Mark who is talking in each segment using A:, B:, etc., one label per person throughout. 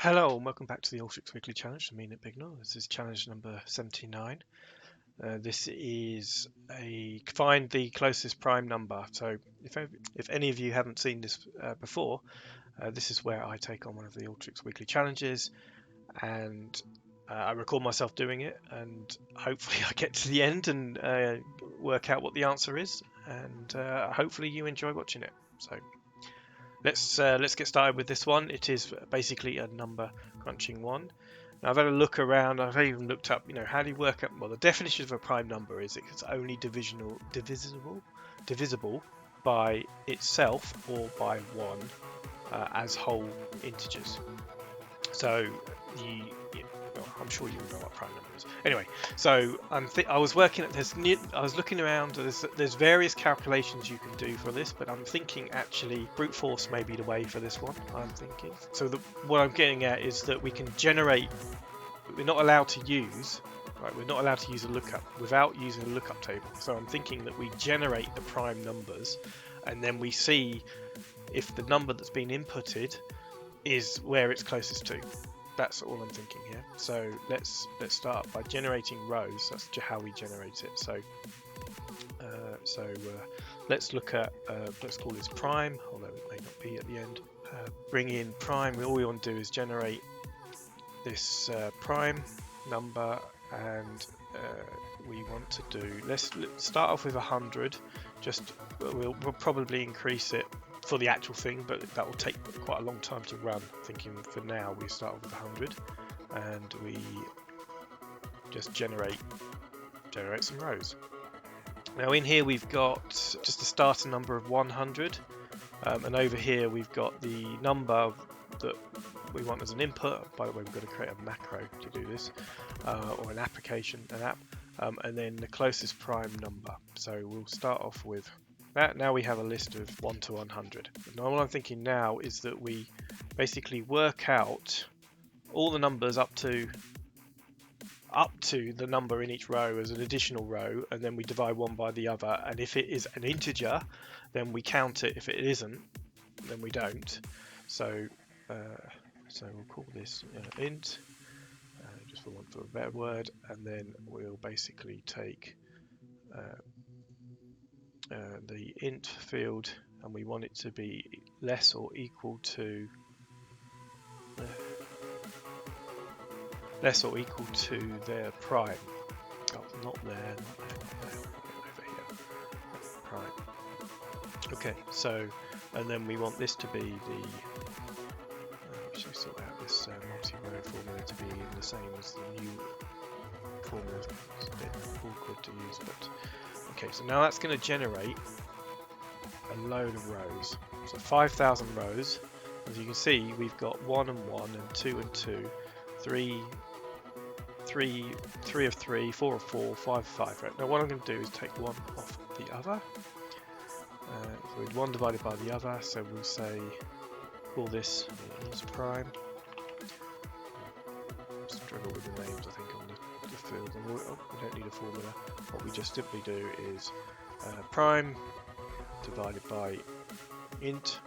A: Hello and welcome back to the Alteryx Weekly Challenge. I'm Ian at Bignell. This is challenge number 79. This is a find the closest prime number. So if any of you haven't seen this before, this is where I take on one of the Alteryx Weekly Challenges and I record myself doing it, and hopefully I get to the end and work out what the answer is, and hopefully you enjoy watching it. So let's get started with this one. It is basically a number crunching one. Now I've had a look around. I've even looked up, how do you work out? Well, the definition of a prime number is it's only divisible by itself or by one as whole integers. So I'm sure you know what prime number is. Anyway, so I was working at this. I was looking around. There's various calculations you can do for this, but I'm thinking actually brute force may be the way for this one. I'm thinking. So what I'm getting at is that we can generate. We're not allowed to use. Right, we're not allowed to use a lookup without using a lookup table. So I'm thinking that we generate the prime numbers, and then we see if the number that's been inputted is where it's closest to. That's all I'm thinking here. So let's start by generating rows. That's how we generate it. So let's look at let's call this prime, although it may not be at the end. Bring in prime. All we want to do is generate this prime number, and we want to do. Let's start off with 100. We'll probably increase it for the actual thing, but that will take quite a long time to run. Thinking for now we start with 100 and we just generate some rows. Now in here we've got just a starter number of 100, and over here we've got the number that we want as an input. By the way, we've got to create a macro to do this, or an app, and then the closest prime number. So we'll start off with that. Now we have a list of 1 to 100. Now what I'm thinking now is that we basically work out all the numbers up to the number in each row as an additional row, and then we divide one by the other, and if it is an integer then we count it. If it isn't, then we don't. So we'll call this int, just for want of a better word, and then we'll basically take the int field, and we want it to be less or equal to their prime. Oh, not there, over here. Prime. Okay, so, and then we want this to be the actually sort out this multi-row formula to be the same as the new formula. It's a bit awkward to use, but okay, so now that's going to generate a load of rows. So 5,000 rows. As you can see, we've got 1 and 1 and 2 and 2, 3 of 3, 4 of 4, 5 of 5. Right. Now what I'm going to do is take one off the other. So with one divided by the other, so we'll say call this is prime. Struggle with the names, I think, on the field. And we don't need a formula. What we just simply do is prime divided by integer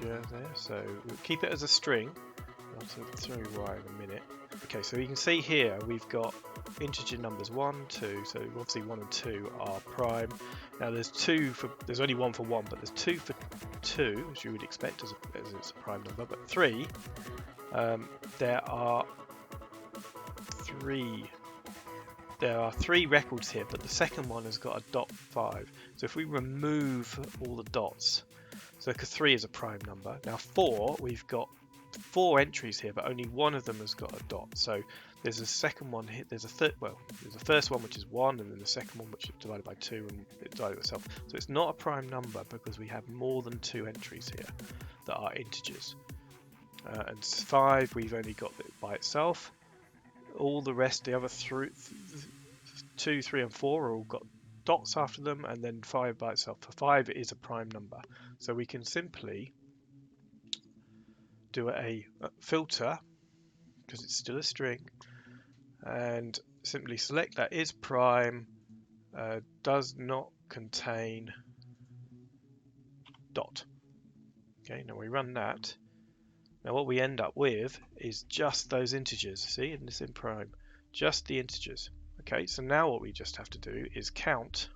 A: there. So we'll keep it as a string. I'll show you why in a minute. Okay, so you can see here we've got integer numbers 1, 2. So obviously 1 and 2 are prime. Now there's only 1 for 1, but there's 2 for 2, as you would expect as it's a prime number. But 3, there are 3 records here, but the second one has got a .5. So if we remove all the dots, so 3 is a prime number. Now 4, we've got 4 entries here, but only one of them has got a dot. So there's a second one here. There's a first one which is 1, and then the second one which is divided by 2, and it divided by itself. So it's not a prime number because we have more than 2 entries here that are integers. And 5, we've only got it by itself. All the rest, the other 2, 3, and 4 are all got dots after them, and then 5 by itself. For 5, it is a prime number. So we can simply do a filter, because it's still a string, and simply select that is prime, does not contain dot. Okay, now we run that, Now what we end up with is just those integers, see, in this in prime, just the integers. Okay, so now what we just have to do is count,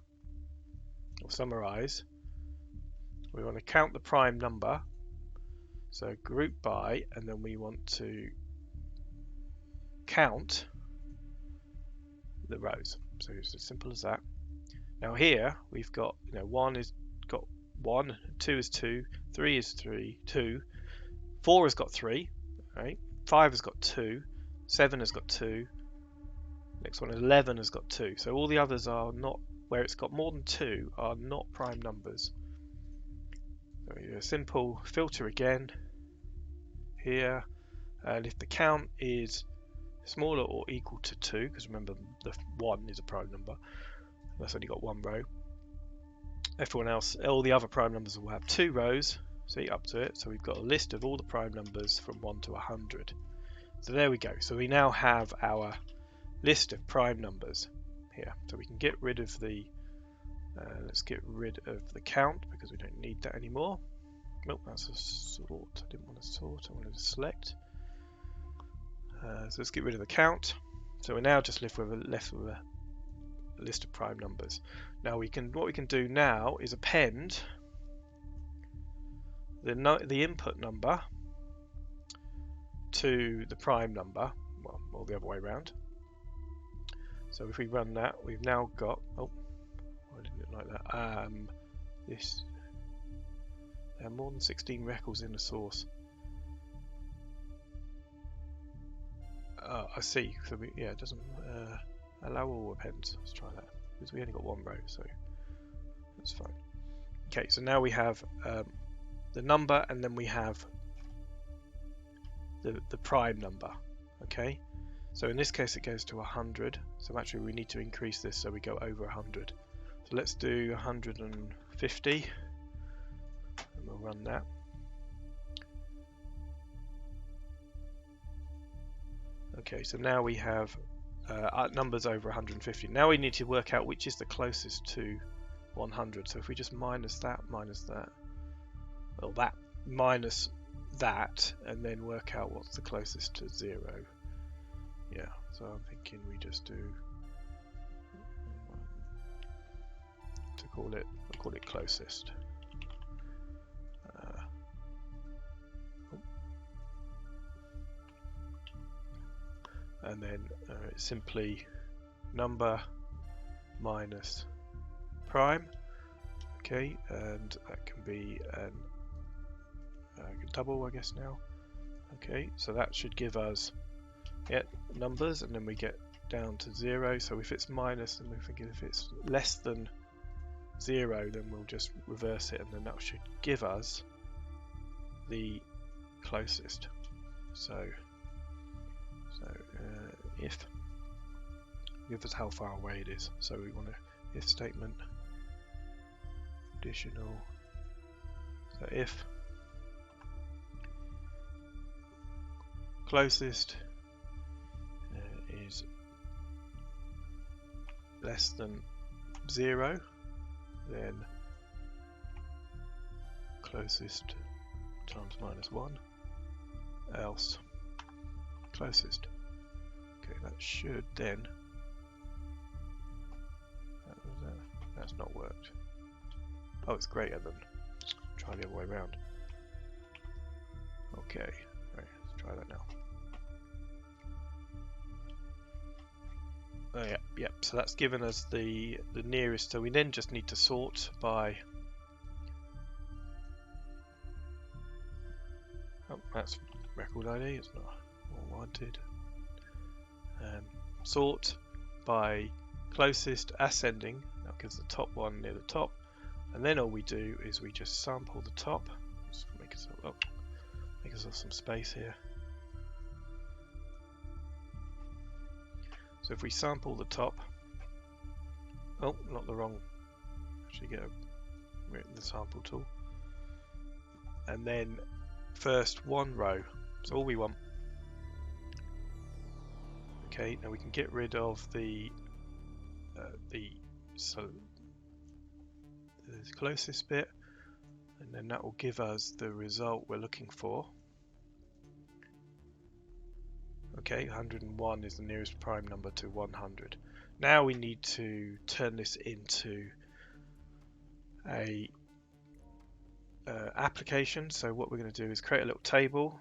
A: or summarize. We want to count the prime number, so group by, and then we want to count the rows. So it's as simple as that. Now here we've got, 1 is got 1, 2 is 2, 3 is 3, 2, 4 has got 3, right? 5 has got 2, 7 has got 2, next one 11 has got 2. So all the others are not, where it's got more than 2, are not prime numbers. So we do a simple filter again here, and if the count is smaller or equal to 2, because remember the 1 is a prime number, that's only got one row. Everyone else, all the other prime numbers will have 2 rows, see, up to it. So we've got a list of all the prime numbers from 1 to 100. So there we go. So we now have our list of prime numbers here. So we can get rid of the, let's get rid of the count because we don't need that anymore. Nope, that's a sort. I didn't want to sort, I wanted to select. So let's get rid of the count. So we're now just left with a list of prime numbers. Now what we can do now is append the input number to the prime number, well, or the other way around. So if we run that, we've now got, oh, why didn't it like that? There are more than 16 records in the source. I see. So it doesn't allow all appends. Let's try that because we only got one row, so that's fine. Okay, so now we have the number, and then we have the prime number. Okay, so in this case it goes to 100. So actually we need to increase this so we go over 100. So let's do 150, and we'll run that. Okay, so now we have numbers over 150. Now we need to work out which is the closest to 100. So if we just minus that, well, that minus that, and then work out what's the closest to 0. Yeah, so I'm thinking we just do we'll call it closest. And then it's simply number minus prime. Okay, and that can be an double, I guess now. Okay, so that should give us numbers, and then we get down to 0. So if it's minus, then we're thinking if it's less than 0, then we'll just reverse it, and then that should give us the closest. So if give us how far away it is. So we want a if statement, conditional. So if closest is less than 0, then closest times minus 1, else closest. Okay, that should then, that's not worked. Oh, it's greater than. Try the other way around. Okay, right, let's try that now. Oh yeah, so that's given us the nearest, so we then just need to sort by, oh, that's record ID, it's not wanted. Sort by closest ascending, that gives the top one near the top, and then all we do is we just sample the top. Just make ourselves some space here. So if we sample the top, oh, not the wrong, actually get the sample tool, and then first one row, so all we want. Okay, now we can get rid of the closest bit, and then that will give us the result we're looking for. Okay, 101 is the nearest prime number to 100. Now we need to turn this into a application. So what we're going to do is create a little table,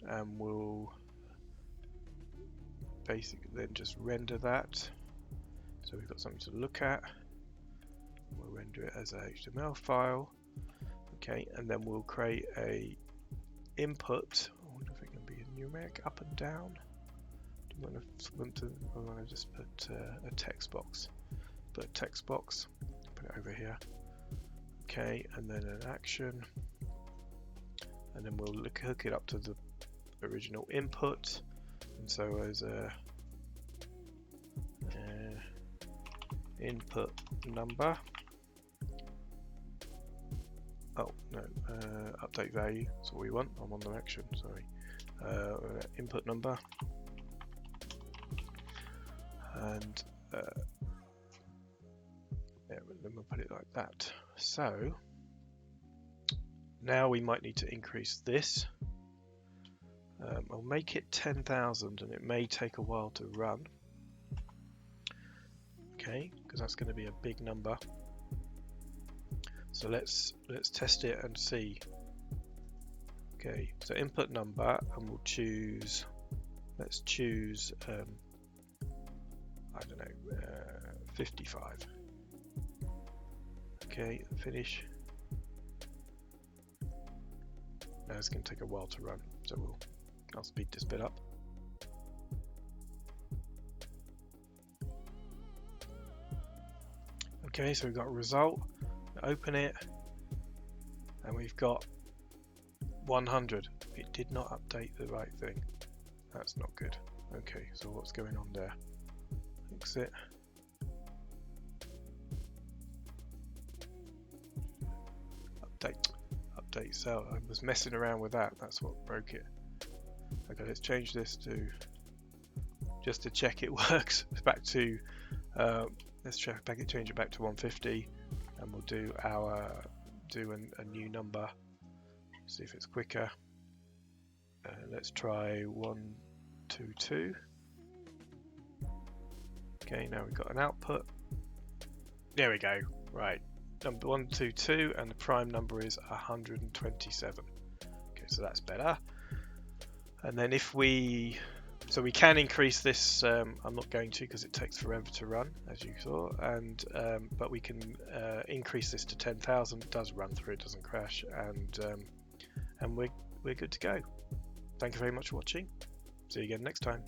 A: and we'll basically then just render that. So we've got something to look at. We'll render it as a HTML file. Okay, and then we'll create a input. I wonder if it can be a numeric up and down. I want to just put a text box. Put a text box. Put it over here. Okay, and then an action, and then we'll hook it up to the original input. And so as a input number. Oh no, update value. That's what we want. I'm on the action. Sorry. Input number, and then we'll put it like that. So now we might need to increase this. I'll make it 10,000, and it may take a while to run. Okay, because that's going to be a big number. So let's test it and see. Okay, so input number, and we'll choose. Let's choose. I don't know, 55. Okay, finish. Now it's going to take a while to run, so I'll speed this bit up. Okay, so we've got a result. Open it, and we've got 100. It did not update the right thing. That's not good. Okay, so what's going on there? Exit. Update cell. I was messing around with that. That's what broke it. Okay, let's change this to just to check it works. Back to let's change it back to 150, and we'll do a new number. See if it's quicker. Let's try 122. Okay, now we've got an output. There we go. Right, number 122, and the prime number is 127. Okay, so that's better. And then if we can increase this. I'm not going to, because it takes forever to run, as you saw. And but we can increase this to 10,000. It does run through. It doesn't crash, and we're good to go. Thank you very much for watching. See you again next time.